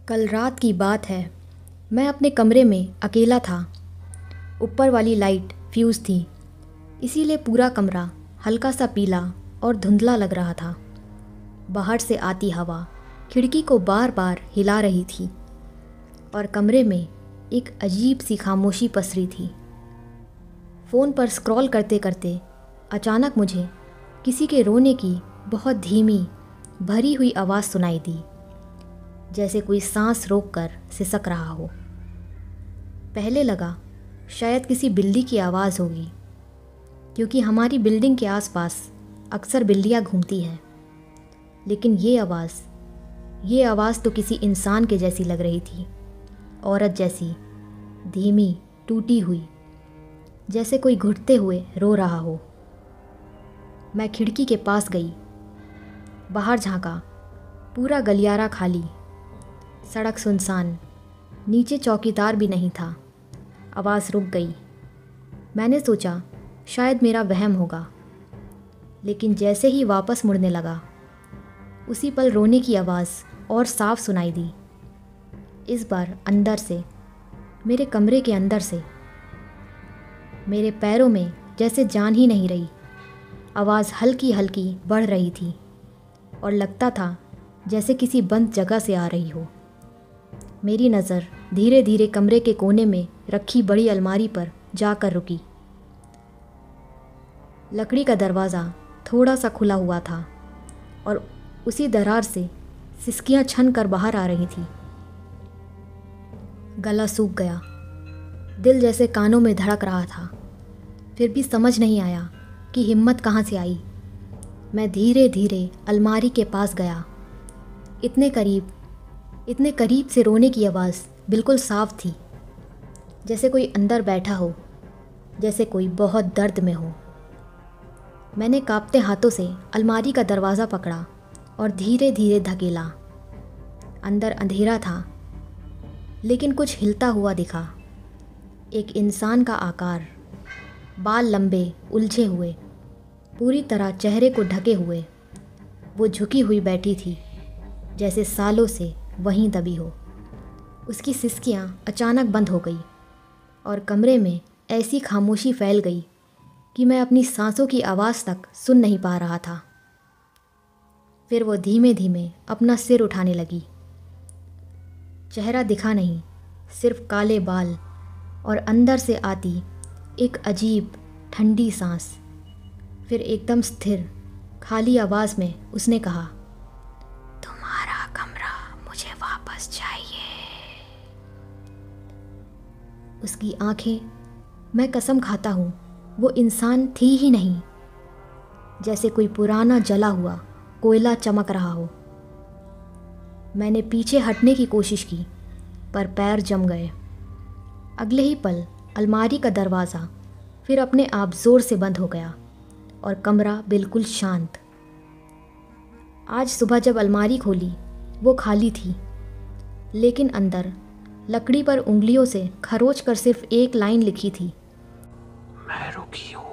कल रात की बात है। मैं अपने कमरे में अकेला था। ऊपर वाली लाइट फ्यूज़ थी, इसीलिए पूरा कमरा हल्का सा पीला और धुंधला लग रहा था। बाहर से आती हवा खिड़की को बार बार हिला रही थी और कमरे में एक अजीब सी खामोशी पसरी थी। फ़ोन पर स्क्रॉल करते करते अचानक मुझे किसी के रोने की बहुत धीमी भरी हुई आवाज़ सुनाई दी, जैसे कोई सांस रोककर सिसक रहा हो। पहले लगा शायद किसी बिल्ली की आवाज़ होगी, क्योंकि हमारी बिल्डिंग के आसपास अक्सर बिल्लियाँ घूमती हैं। लेकिन ये आवाज़ तो किसी इंसान के जैसी लग रही थी, औरत जैसी, धीमी, टूटी हुई, जैसे कोई घुटते हुए रो रहा हो। मैं खिड़की के पास गई, बाहर झांका। पूरा गलियारा खाली, सड़क सुनसान, नीचे चौकीदार भी नहीं था। आवाज़ रुक गई। मैंने सोचा शायद मेरा वहम होगा, लेकिन जैसे ही वापस मुड़ने लगा, उसी पल रोने की आवाज़ और साफ सुनाई दी। इस बार अंदर से, मेरे कमरे के अंदर से। मेरे पैरों में जैसे जान ही नहीं रही। आवाज़ हल्की हल्की बढ़ रही थी और लगता था जैसे किसी बंद जगह से आ रही हो। मेरी नज़र धीरे धीरे कमरे के कोने में रखी बड़ी अलमारी पर जाकर रुकी। लकड़ी का दरवाज़ा थोड़ा सा खुला हुआ था और उसी दरार से सिसकियाँ छन कर बाहर आ रही थी। गला सूख गया, दिल जैसे कानों में धड़क रहा था। फिर भी समझ नहीं आया कि हिम्मत कहाँ से आई। मैं धीरे धीरे अलमारी के पास गया। इतने करीब से रोने की आवाज़ बिल्कुल साफ थी, जैसे कोई अंदर बैठा हो, जैसे कोई बहुत दर्द में हो। मैंने कांपते हाथों से अलमारी का दरवाज़ा पकड़ा और धीरे धीरे धकेला। अंदर अंधेरा था, लेकिन कुछ हिलता हुआ दिखा। एक इंसान का आकार, बाल लंबे उलझे हुए, पूरी तरह चेहरे को ढके हुए। वो झुकी हुई बैठी थी, जैसे सालों से वहीं दबी हो। उसकी सिसकियाँ अचानक बंद हो गई और कमरे में ऐसी खामोशी फैल गई कि मैं अपनी सांसों की आवाज़ तक सुन नहीं पा रहा था। फिर वो धीमे धीमे अपना सिर उठाने लगी। चेहरा दिखा नहीं, सिर्फ काले बाल और अंदर से आती एक अजीब ठंडी सांस। फिर एकदम स्थिर खाली आवाज़ में उसने कहा, तुम्हारा कमरा मुझे वापस चाहिए। उसकी आंखें, मैं कसम खाता हूँ, वो इंसान थी ही नहीं। जैसे कोई पुराना जला हुआ कोयला चमक रहा हो। मैंने पीछे हटने की कोशिश की, पर पैर जम गए। अगले ही पल अलमारी का दरवाज़ा फिर अपने आप ज़ोर से बंद हो गया और कमरा बिल्कुल शांत। आज सुबह जब अलमारी खोली, वो खाली थी, लेकिन अंदर लकड़ी पर उंगलियों से खरोच कर सिर्फ एक लाइन लिखी थी, मैं रुकी हूँ।